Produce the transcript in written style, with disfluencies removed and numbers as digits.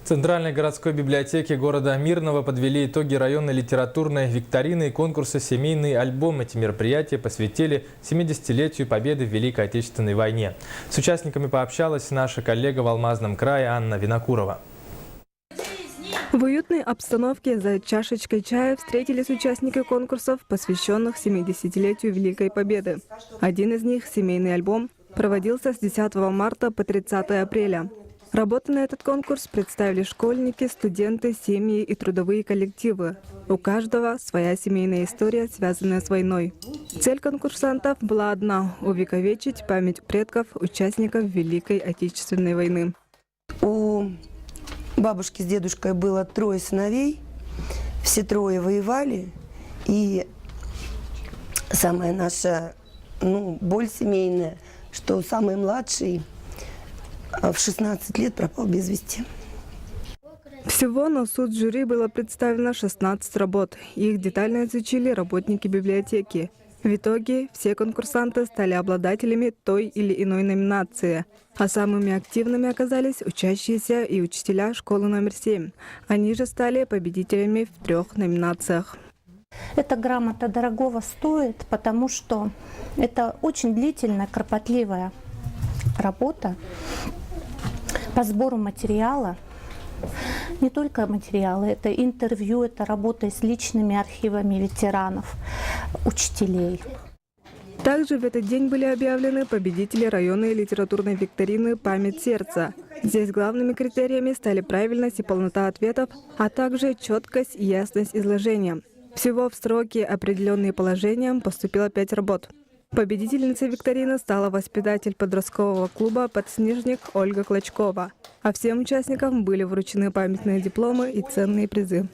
Центральной городской библиотеке города Мирного подвели итоги районной литературной викторины и конкурса «Семейный альбом». Эти мероприятия посвятили 70-летию победы в Великой Отечественной войне. С участниками пообщалась наша коллега в Алмазном крае Анна Винокурова. В уютной обстановке за чашечкой чая встретились участники конкурсов, посвященных 70-летию Великой Победы. Один из них, «Семейный альбом», проводился с 10 марта по 30 апреля. Работы на этот конкурс представили школьники, студенты, семьи и трудовые коллективы. У каждого своя семейная история, связанная с войной. Цель конкурсантов была одна – увековечить память предков, участников Великой Отечественной войны. У бабушки с дедушкой было 3 сыновей, все 3 воевали. И самая наша боль семейная, что самый младший в 16 лет пропал без вести. Всего на суд жюри было представлено 16 работ. Их детально изучили работники библиотеки. В итоге все конкурсанты стали обладателями той или иной номинации. А самыми активными оказались учащиеся и учителя школы номер 7. Они же стали победителями в 3 номинациях. Эта грамота дорогого стоит, потому что это очень длительная, кропотливая работа по сбору материала. Не только материалы, это интервью, это работа с личными архивами ветеранов, учителей. Также в этот день были объявлены победители районной литературной викторины «Память сердца». Здесь главными критериями стали правильность и полнота ответов, а также четкость и ясность изложения. Всего в сроки, определенные положением, поступило 5 работ. Победительницей викторины стала воспитатель подросткового клуба «Подснежник» Ольга Клочкова. А всем участникам были вручены памятные дипломы и ценные призы.